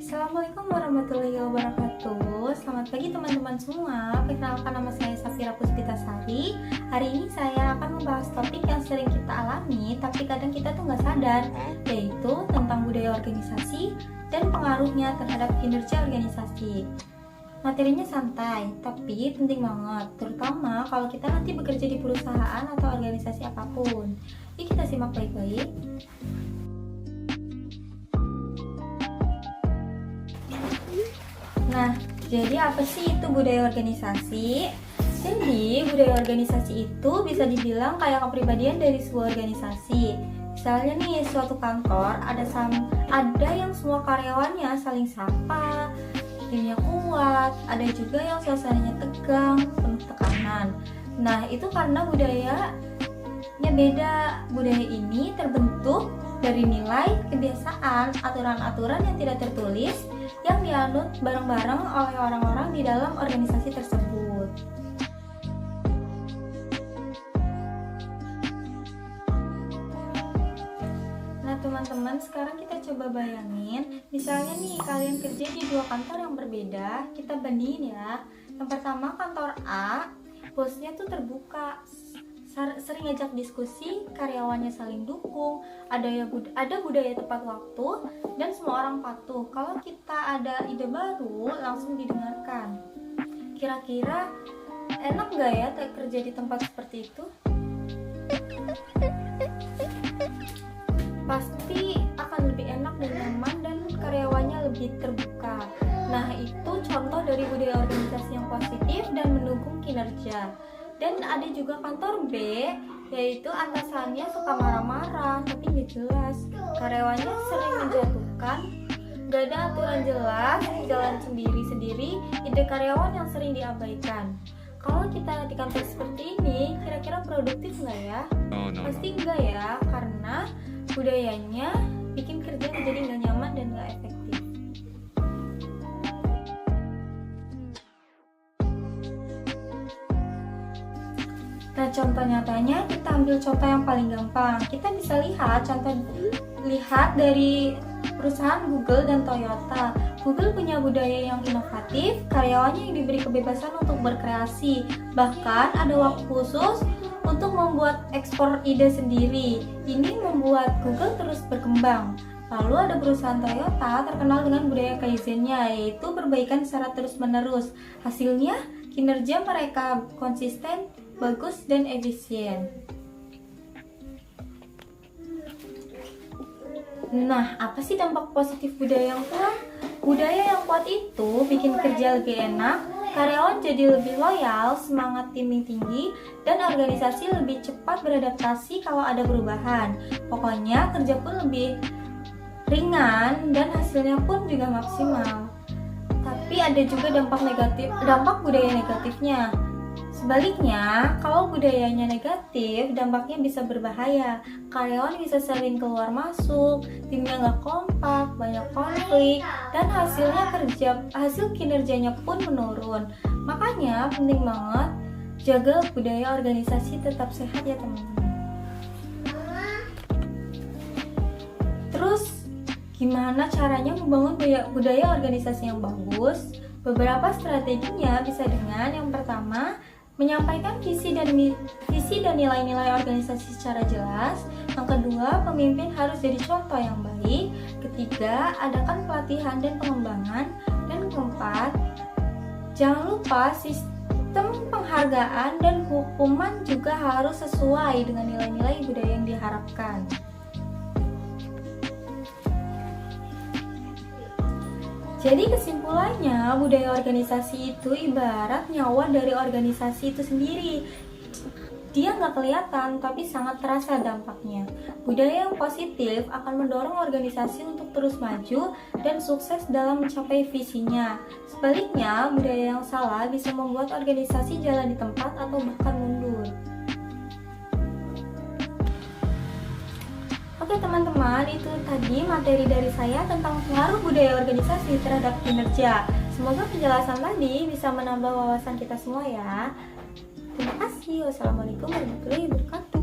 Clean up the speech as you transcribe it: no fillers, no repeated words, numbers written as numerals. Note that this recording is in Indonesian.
Assalamualaikum warahmatullahi wabarakatuh. Selamat pagi teman-teman semua. Perkenalkan, nama saya Safira Puspitasari. Hari ini saya akan membahas topik yang sering kita alami tapi kadang kita tuh nggak sadar, yaitu tentang budaya organisasi dan pengaruhnya terhadap kinerja organisasi. Materinya santai, tapi penting banget, terutama kalau kita nanti bekerja di perusahaan atau organisasi apapun. Yuk kita simak baik-baik. Nah, jadi apa sih itu budaya organisasi? Jadi, budaya organisasi itu bisa dibilang kayak kepribadian dari sebuah organisasi. Misalnya nih, suatu kantor ada yang semua karyawannya saling sapa, timnya kuat, ada juga yang suasananya tegang, penuh tekanan. Nah, itu karena budayanya beda. Budaya ini terbentuk dari nilai, kebiasaan, aturan-aturan yang tidak tertulis yang dianut bareng-bareng oleh orang-orang di dalam organisasi tersebut. Nah teman-teman, sekarang kita coba bayangin, misalnya nih kalian kerja di dua kantor yang berbeda. Kita bandingin ya. Yang pertama, kantor A, bosnya tuh terbuka, sering ngajak diskusi, karyawannya saling dukung, ada budaya tepat waktu, dan semua orang patuh. Kalau kita ada ide baru, langsung didengarkan. Kira-kira enak gak ya kerja di tempat seperti itu? Pasti akan lebih enak dan nyaman, dan karyawannya lebih terbuka. Nah, itu contoh dari budaya organisasi yang positif dan mendukung kinerja. Dan ada juga kantor B, yaitu atasannya suka marah-marah tapi gak jelas, karyawannya sering menjatuhkan, gak ada aturan jelas, jalan sendiri-sendiri, ide karyawan yang sering diabaikan. Kalau kita di kantor seperti ini, kira-kira produktif nggak ya? Pasti enggak ya, karena budayanya bikin kerja jadi nggak nyaman dan nggak efektif. Nah, contoh nyatanya kita ambil contoh yang paling gampang. Kita bisa lihat dari perusahaan Google dan Toyota. Google punya budaya yang inovatif, karyawannya yang diberi kebebasan untuk berkreasi. Bahkan ada waktu khusus untuk membuat ekspor ide sendiri. Ini membuat Google terus berkembang. Lalu ada perusahaan Toyota terkenal dengan budaya Kaizen-nya, yaitu perbaikan secara terus-menerus. Hasilnya, kinerja mereka konsisten, bagus, dan efisien. Nah, apa sih dampak positif budaya yang kuat? Budaya yang kuat itu bikin kerja lebih enak, karyawan jadi lebih loyal, semangat timing tinggi, dan organisasi lebih cepat beradaptasi kalau ada perubahan. Pokoknya kerja pun lebih ringan dan hasilnya pun juga maksimal. Tapi ada juga dampak budaya negatifnya. Sebaliknya, kalau budayanya negatif, dampaknya bisa berbahaya. Karyawan bisa sering keluar masuk, timnya nggak kompak, banyak konflik, dan hasil kinerjanya pun menurun. Makanya penting banget jaga budaya organisasi tetap sehat ya teman-teman. Terus gimana caranya membangun budaya organisasi yang bagus? Beberapa strateginya bisa dengan yang pertama, menyampaikan visi dan nilai-nilai organisasi secara jelas. Yang kedua, pemimpin harus jadi contoh yang baik. Ketiga, adakan pelatihan dan pengembangan. Dan keempat, jangan lupa sistem penghargaan dan hukuman juga harus sesuai dengan nilai-nilai budaya yang diharapkan. Jadi kesimpulannya, budaya organisasi itu ibarat nyawa dari organisasi itu sendiri. Dia nggak kelihatan, tapi sangat terasa dampaknya. Budaya yang positif akan mendorong organisasi untuk terus maju dan sukses dalam mencapai visinya. Sebaliknya, budaya yang salah bisa membuat organisasi jalan di tempat atau bahkan mundur. Oke teman-teman, itu tadi materi dari saya tentang pengaruh budaya organisasi terhadap kinerja. Semoga penjelasan tadi bisa menambah wawasan kita semua ya. Terima kasih. Wassalamualaikum warahmatullahi wabarakatuh.